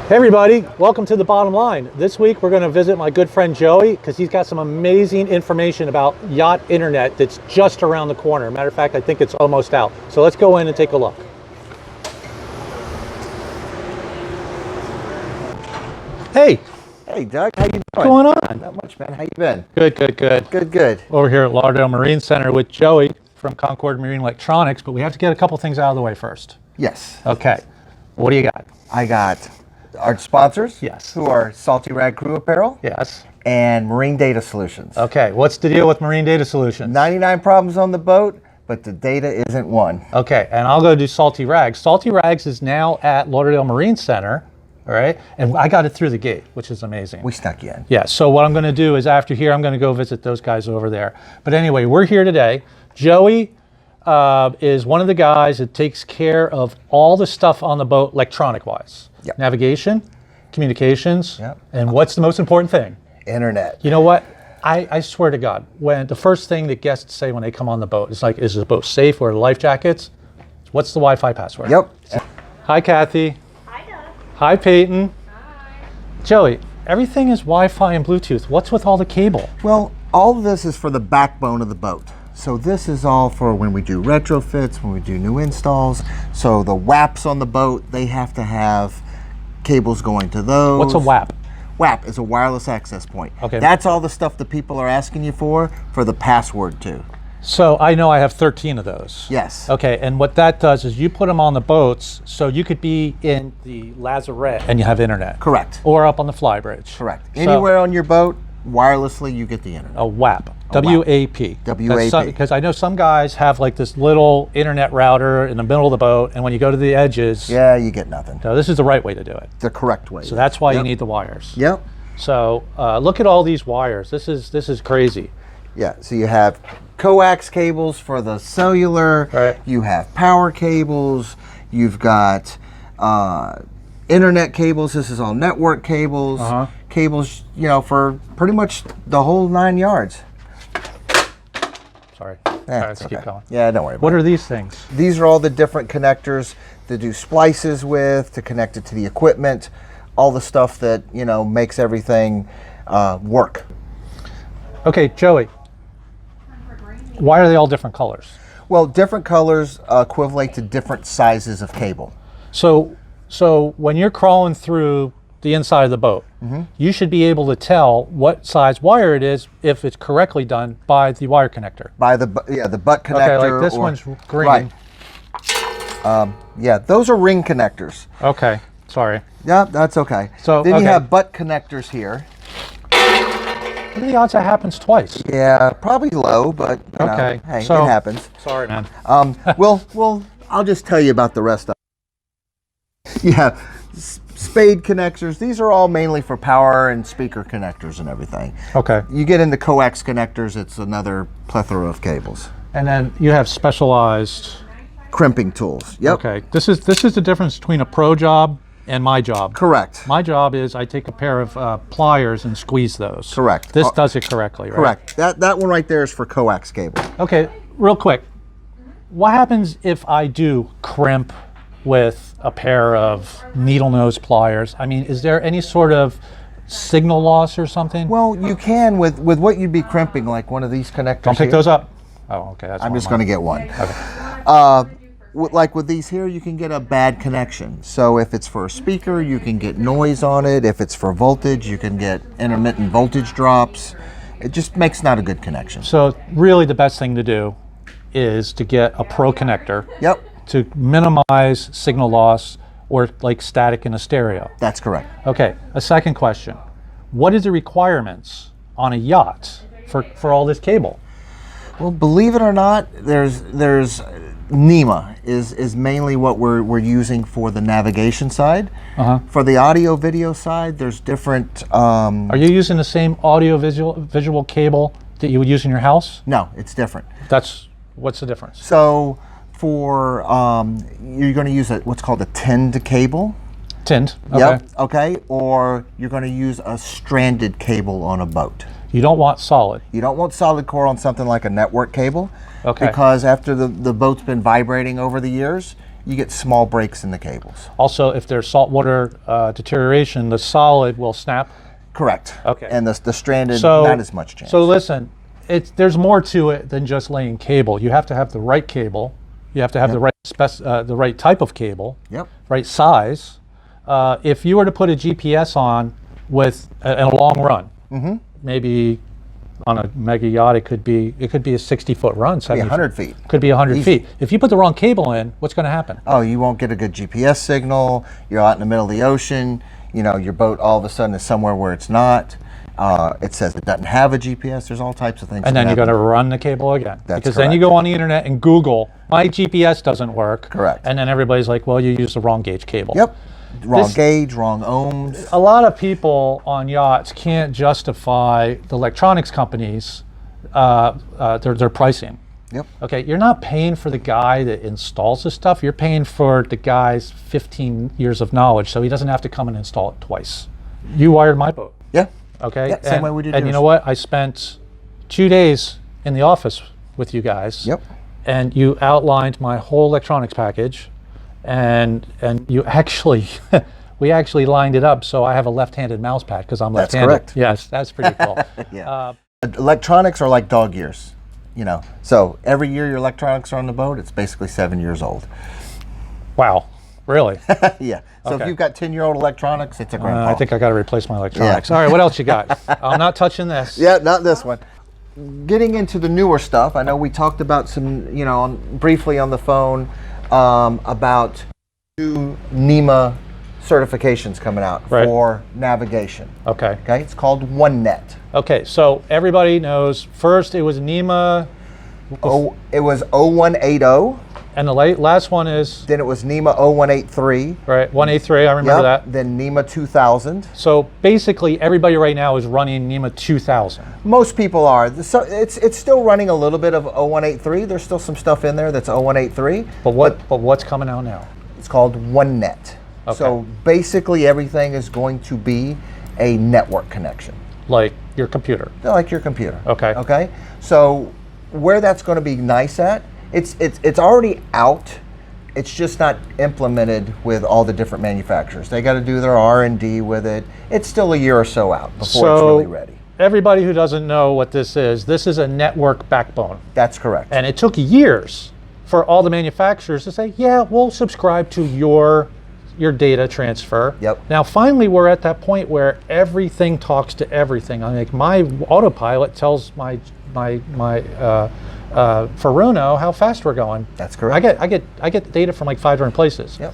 Hey everybody, welcome to The Bottom Line. This week we're going to visit my good friend Joey because he's got some amazing information about yacht internet that's just around the corner. Matter of fact, I think it's almost out. So let's go in and take a look. Hey. Hey Doug, how you doing? What's going on? Not much, man. How you been? Good, good, good. Good, good. Over here at Lauderdale Marine Center with Joey from Concord Marine Electronics, but we have to get a couple things out of the way first. Yes. Okay. What do you got? I got our sponsors. Yes. Who are Salty Rag Crew Apparel. Yes. And Marine Data Solutions. Okay. What's the deal with Marine Data Solutions? 99 problems on the boat, but the data isn't one. Okay. And I'll go do Salty Rags. Salty Rags is now at Lauderdale Marine Center. All right. And I got it through the gate, which is amazing. We snuck you in. Yeah. So what I'm going to do is after here, I'm going to go visit those guys over there. But anyway, we're here today. Joey is one of the guys that takes care of all the stuff on the boat electronic wise. Yep. Navigation, communications, yep. And what's the most important thing? Internet. You know what? I swear to God, when the first thing that guests say when they come on the boat is like, is the boat safe? Or life jackets? What's the Wi-Fi password? Yep. Hi, Kathy. Hi, Doug. Hi, Peyton. Hi. Joey, everything is Wi-Fi and Bluetooth. What's with all the cable? Well, all of this is for the backbone of the boat. So this is all for when we do retrofits, when we do new installs. So the WAPs on the boat, they have to have cables going to those. What's a WAP? WAP is a wireless access point. Okay. That's all the stuff that people are asking you for the password too. So I know I have 13 of those. Yes. Okay, and what that does is you put them on the boats, so you could be in the lazarette and you have internet. Correct. Or up on the flybridge. Correct. So, Anywhere on your boat, wirelessly, you get the internet. a WAP. A W-A-P. WAP. Because I know some guys have like this little internet router in the middle of the boat, and when you go to the edges, Yeah, you get nothing. no, this is the right way to do it. The correct way. So that's why you need the wires. Yep. So look at all these wires. This is crazy. Yeah, so you have coax cables for the cellular, Right. You have power cables, you've got internet cables, this is all network cables, cables, for pretty much the whole 9 yards. Sorry. Let's keep going. Yeah, don't worry about What are these things? it. These are all the different connectors to do splices with, to connect it to the equipment, all the stuff that, makes everything work. Okay, Joey, why are they all different colors? Well, different colors equivalent to different sizes of cable. So when you're crawling through the inside of the boat, you should be able to tell what size wire it is if it's correctly done by the wire connector. By the butt connector. Okay, like this one's green. Right. Yeah, those are ring connectors. Okay, sorry. Yeah, that's okay. So, then okay. you have butt connectors here. What are the odds that happens twice? Yeah, probably low, but Okay, hey, so- it happens. Sorry, man. Well, I'll just tell you about the rest of it. You have spade connectors. These are all mainly for power and speaker connectors and everything. Okay. You get into coax connectors, it's another plethora of cables. And then you have specialized. Crimping tools. Yep. Okay. This is the difference between a pro job and my job. Correct. My job is I take a pair of pliers and squeeze those. Correct. This does it correctly, right? Correct. That one right there is for coax cable. Okay, real quick. What happens if I do crimp with a pair of needle nose pliers? I mean, is there any sort of signal loss or something? Well, you can with what you'd be crimping, like one of these connectors. Don't pick here. those up. Oh, okay. That's I'm one just of going to mine. get one. Okay. Like with these here, you can get a bad connection. So if it's for a speaker, you can get noise on it. If it's for voltage, you can get intermittent voltage drops. It just makes not a good connection. So really the best thing to do is to get a pro connector Yep, to minimize signal loss or like static in a stereo. that's correct. Okay, a second question. What is the requirements on a yacht for all this cable? Well, believe it or not, there's NEMA is mainly what we're using for the navigation side. For the audio video side, there's different. Are you using the same audio visual cable that you would use in your house? No, it's different. What's the difference? So for you're going to use what's called a tinned cable. Tinned. Okay. Yep. Okay. Or you're going to use a stranded cable on a boat. You don't want solid. You don't want solid core on something like a network cable. Okay. Because after the boat's been vibrating over the years, you get small breaks in the cables. Also, if there's saltwater deterioration, the solid will snap. Correct. Okay. And the stranded, not as much chance. So listen, there's more to it than just laying cable. You have to have the right cable. You have to have the right type of cable. Yep. Right size. If you were to put a GPS on with in a long run, maybe on a mega yacht, it could be a 60-foot run, 70 100 feet. Could be 100 feet. If you put the wrong cable in, what's going to happen? Oh, you won't get a good GPS signal. You're out in the middle of the ocean. You know, your boat all of a sudden is somewhere where it's not. It says it doesn't have a GPS. There's all types of things. And then you got to run the cable again. That's because then you go on the internet and Google, my GPS doesn't work. Correct. And then everybody's like, well, you used the wrong gauge cable. Yep. Wrong gauge, wrong ohms. A lot of people on yachts can't justify the electronics companies, their pricing. Yep. Okay, you're not paying for the guy that installs this stuff. You're paying for the guy's 15 years of knowledge, so he doesn't have to come and install it twice. You wired my boat. Yeah. Okay. Yeah, same way we did And you yours. know what? I spent 2 days in the office with you guys. Yep. And you outlined my whole electronics package, and you actually, we actually lined it up so I have a left-handed mouse pad because I'm That's left-handed. correct. Yes, that's pretty cool. Yeah. Electronics are like dog years, you know. So every year your electronics are on the boat, it's basically 7 years old. Wow. Really? Yeah. So Okay. if you've got 10-year-old electronics, it's a grandpa. I think I got to replace my electronics. All right, what else you got? I'm not touching this. Yeah, not this one. Getting into the newer stuff, I know we talked about some, you know, briefly on the phone about new NEMA certifications coming out for navigation. Okay. Okay, it's called OneNet. Okay, so everybody knows, first it was NEMA. Oh, it was 0180. And the last one is? Then it was NEMA 0183. Right, 183, I remember that. Then NEMA 2000. So basically everybody right now is running NEMA 2000. Most people are. So it's still running a little bit of 0183. There's still some stuff in there that's 0183. But what's coming out now? It's called OneNet. Okay. So basically everything is going to be a network connection. Like your computer. Like your computer. Okay. Okay. So where that's going to be nice at, it's already out. It's just not implemented with all the different manufacturers. They got to do their R&D with it. It's still a year or so out before it's really ready. Everybody who doesn't know what this is a network backbone. That's correct. And it took years for all the manufacturers to say, yeah, we'll subscribe to your data transfer. Yep. Now finally we're at that point where everything talks to everything. I mean, like my autopilot tells my Faruno how fast we're going. That's correct. I get data from like 5 different places. Yep.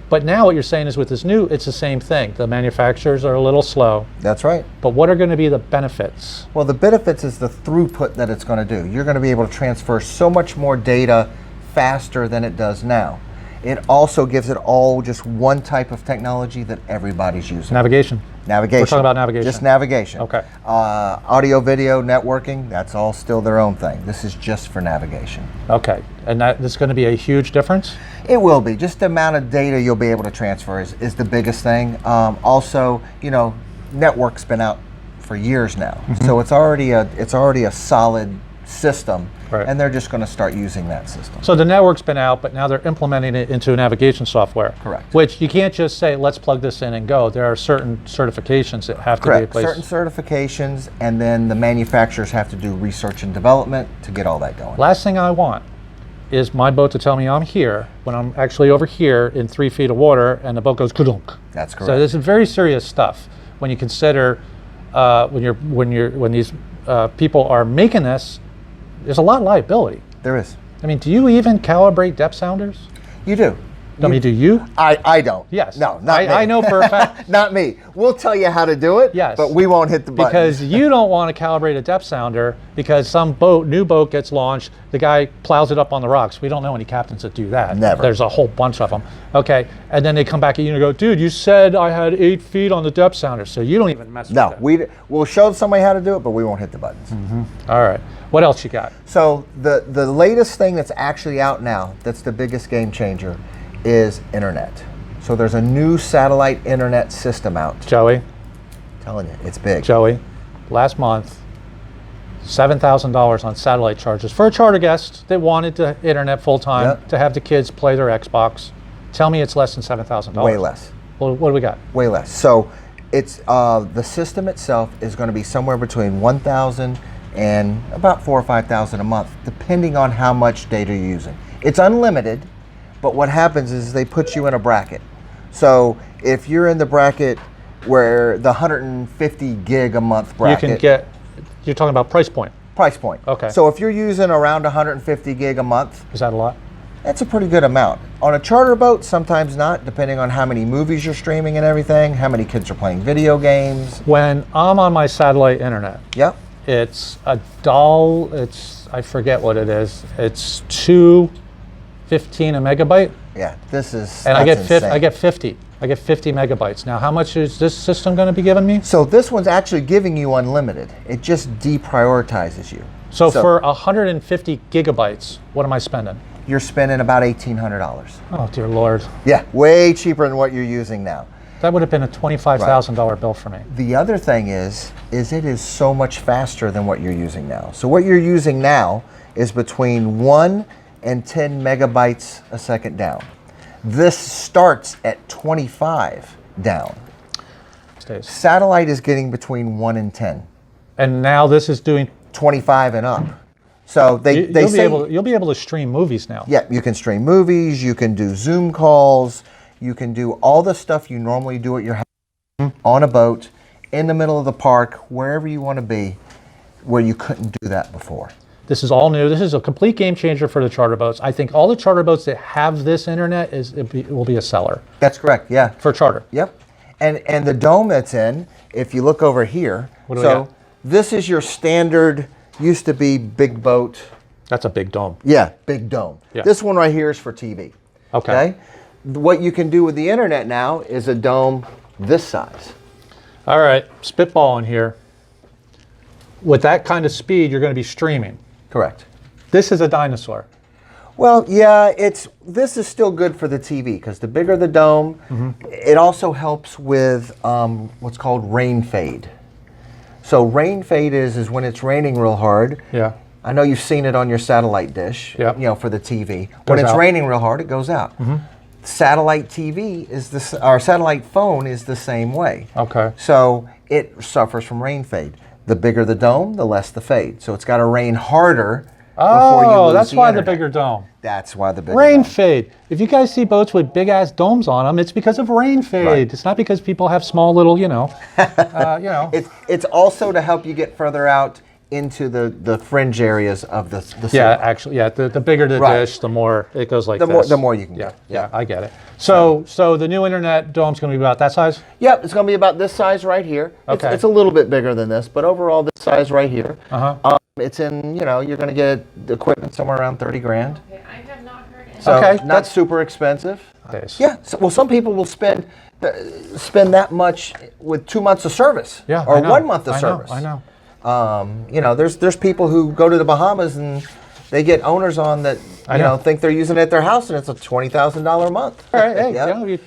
But now what you're saying is with this new, it's the same thing. The manufacturers are a little slow. That's right. But what are going to be the benefits? Well, the benefits is the throughput that it's going to do. You're going to be able to transfer so much more data faster than it does now. It also gives it all just one type of technology that everybody's using. Navigation. Navigation. We're talking about navigation. Just navigation. Okay. Audio, video, networking, that's all still their own thing. This is just for navigation. Okay. And this is going to be a huge difference? It will be. Just the amount of data you'll be able to transfer is the biggest thing. Also, you know, network's been out for years now. Mm-hmm. So it's already a solid system. Right. And they're just going to start using that system. So the network's been out, but now they're implementing it into navigation software. Correct. Which you can't just say, let's plug this in and go. There are certain certifications that have to be in place. Certain certifications, and then the manufacturers have to do research and development to get all that going. Last thing I want is my boat to tell me I'm here when I'm actually over here in 3 feet of water and the boat goes kudunk. That's correct. So this is very serious stuff when you consider when these people are making this. There's a lot of liability. There is. I mean, do you even calibrate depth sounders? You do. I mean, do you? I don't. Yes. No, not me. I know for a fact. Not me. We'll tell you how to do it, Yes. but we won't hit the button. Because you don't want to calibrate a depth sounder because some new boat gets launched, the guy plows it up on the rocks. We don't know any captains that do that. Never. There's a whole bunch of them. Okay, and then they come back at you and go, dude, you said I had 8 feet on the depth sounder, so you don't even mess with that. No, we'll show somebody how to do it, but we won't hit the buttons. Mm-hmm. All right. What else you got? So the latest thing that's actually out now, that's the biggest game changer, is internet. So there's a new satellite internet system out. Joey, I'm telling you, it's big. Joey, last month, $7,000 on satellite charges for a charter guest that wanted the internet full time Yep. to have the kids play their Xbox. Tell me it's less than $7,000. Way less. Well, what do we got? Way less. So it's the system itself is going to be somewhere between 1,000 and about 4,000 or 5,000 a month, depending on how much data you're using. It's unlimited, but what happens is they put you in a bracket. So if you're in the bracket where the 150 gig a month bracket, You can get. You're talking about price point. price point. Okay. So if you're using around 150 gig a month, Is that a lot? that's a pretty good amount. On a charter boat, sometimes not, depending on how many movies you're streaming and everything, how many kids are playing video games. When I'm on my satellite internet, Yep. it's a doll. I forget what it is. It's $2.15 a megabyte, Yeah, this is and I that's get insane. 50. I get 50 megabytes. Now, how much is this system going to be giving me? So this one's actually giving you unlimited. It just deprioritizes you. So for 150 gigabytes, what am I spending? You're spending about $1,800. Oh dear Lord, Yeah, way cheaper than what you're using now. that would have been a $25,000 bill for me. The other thing is it is so much faster than what you're using now. So what you're using now is between 1 and 10 megabytes a second down. This starts at 25 down. Stays. Satellite is getting between 1 and 10. And now this is doing. 25 and up. So they say, You'll be able to stream movies now. yeah, you can stream movies, you can do Zoom calls, you can do all the stuff you normally do at your house, on a boat, in the middle of the park, wherever you want to be, where you couldn't do that before. This is all new. This is a complete game changer for the charter boats. I think all the charter boats that have this internet it will be a seller That's correct, yeah. for charter. Yep. And the dome that's in, if you look over here, What do we got? this is your standard, used to be big boat. That's a big dome. Yeah, big dome. Yeah. This one right here is for TV. Okay. What you can do with the internet now is a dome this size. All right, spitballing here. With that kind of speed, you're going to be streaming. Correct. This is a dinosaur. Well, yeah, this is still good for the TV because the bigger the dome, it also helps with what's called rain fade. So rain fade is when it's raining real hard. Yeah. I know you've seen it on your satellite dish, Yep. for the TV. When it's out. raining real hard, it goes out. Satellite TV our satellite phone is the same way. Okay. So it suffers from rain fade. The bigger the dome, the less the fade. So it's got to rain harder before you Oh, lose that's the why internet. the bigger dome. That's why the bigger Rain dome. fade. If you guys see boats with big ass domes on them, it's because of rain fade. Right. It's not because people have small little, It's also to help you get further out into the fringe areas of the Yeah, city. actually, yeah. The bigger the Right. dish, the more it goes like The this. more you can Yeah, get. yeah, I get it. So the new internet dome's going to be about that size. Yep, it's going to be about this size right here. Okay. It's a little bit bigger than this, but overall this size right here. Uh-huh. It's in, you're going to get the equipment somewhere around 30 grand. Okay, I have not heard any. So Okay, not that's- super expensive. Days. Yeah. Well, some people will spend that much with 2 months of service. Yeah. Or I know. 1 month of I know, service. I know. There's people who go to the Bahamas and they get owners on that I know. think they're using it at their house and it's a $20,000 a month. All right, hey, Yeah. you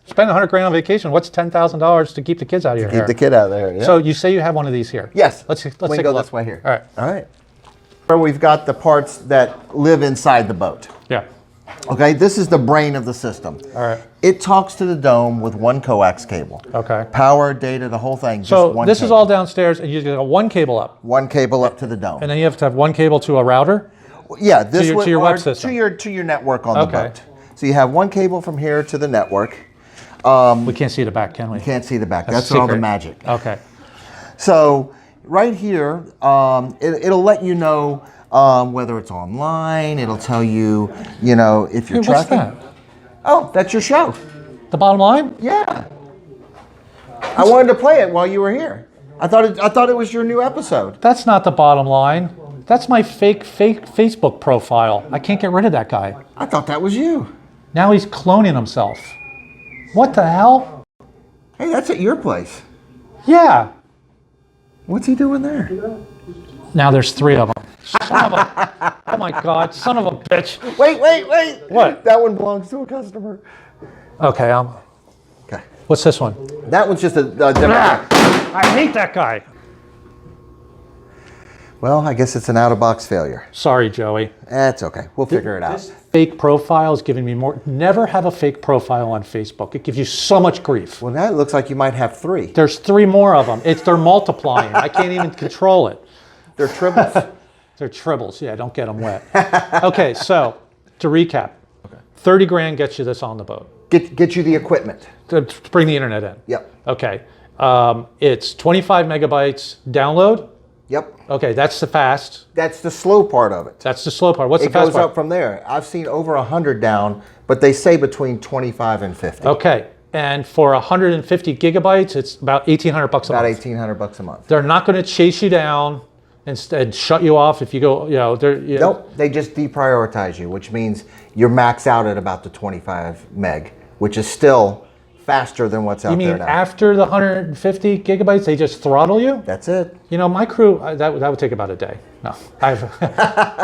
spend $100 grand on vacation. What's $10,000 to keep the kids out of your hair? Keep the kid out of there. Yeah. So you say you have one of these here? yes. Let's we take can a go look. this way here. All right. All right. Where we've got the parts that live inside the boat. Yeah. Okay, this is the brain of the system. All right. It talks to the dome with one coax cable. Okay. Power, data, the whole thing. So just one this is cable. all downstairs, and you got one cable up, One cable up to the dome. and then you have to have one cable to a router. Yeah, this your- would- to your or web system. to your network on Okay. the boat. So you have one cable from here to the network. We can't see the back, can we? Can't see the back. That's That's all the secret. magic. Okay. So right here, it'll let you know whether it's online. It'll tell you, if you're Hey, what's tracking. that? Oh, that's your show. The bottom line? Yeah. I wanted to play it while you were here. I thought it was your new episode. That's not the bottom line. That's my fake Facebook profile. I can't get rid of that guy. I thought that was you. Now he's cloning himself. What the hell? Hey, that's at your place. Yeah. What's he doing there? Now there's 3 of them. Oh my God, son of a bitch. Wait. What? That one belongs to a customer. Okay, Okay. what's this one? That one's just a demo. I hate that guy. Well, I guess it's an out-of-box failure. Sorry, Joey. That's okay. We'll figure it out. This fake profile is giving me more. Never have a fake profile on Facebook. It gives you so much grief. Well, now it looks like you might have 3. There's 3 more of them. They're multiplying. I can't even control it. They're triples. They're tribbles. Yeah, don't get them wet. Okay, so to recap, 30 grand gets you this on the boat. Get you the equipment. To bring the internet in. Yep. Okay. It's 25 megabytes download. Yep. Okay, that's the fast. That's the slow part of it. That's the slow part. What's the It fast goes part? up from there. I've seen over 100 down, but they say between 25 and 50. Okay, and for 150 gigabytes, it's about 1,800 bucks a About month. 1,800 bucks a month. They're not going to chase you down and shut you off if you go. Nope. They just deprioritize you, which means you're max out at about the 25 meg, which is still faster than what's out You mean there now. after the 150 gigabytes, they just throttle you? That's it. You know, my crew, that would take about a day. No,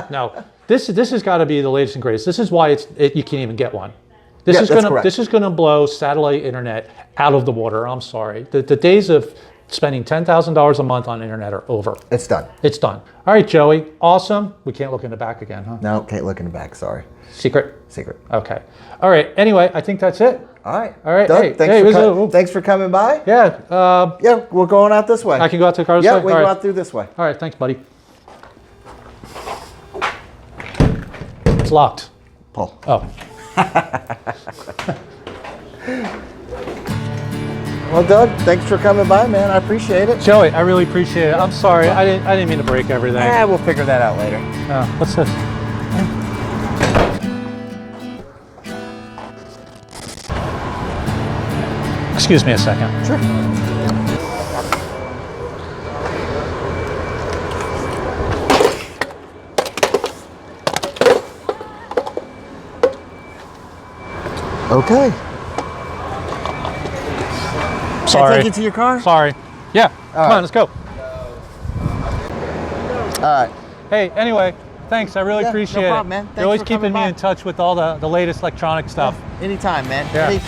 no. This has got to be the latest and greatest. This is why you can't even get one. This is gonna blow satellite internet out of the water. I'm sorry. The days of spending $10,000 a month on internet are over. It's done. It's done. All right, Joey. Awesome. We can't look in the back again, huh? No, can't look in the back. Sorry. Secret. Okay. All right. Anyway, I think that's it. All right. All right. Doug, thanks for coming by. Yeah. Yeah, we're going out this way. I can go out to the car. Yeah, we go out through this way. All right. Thanks, buddy. It's locked. Pull. Oh. Well, Doug, thanks for coming by, man. I appreciate it. Joey, I really appreciate it. I'm sorry. I didn't mean to break everything. Yeah, we'll figure that out later. What's this? Excuse me a second. Sure. Okay. Can I Sorry. take you to your car? Sorry. Yeah. Come on, let's go. All right. Hey, anyway, thanks. I really Yeah, appreciate no problem, it. man. You're Thanks always for keeping coming me by. in touch with all the latest electronic stuff. Anytime, man. Yeah.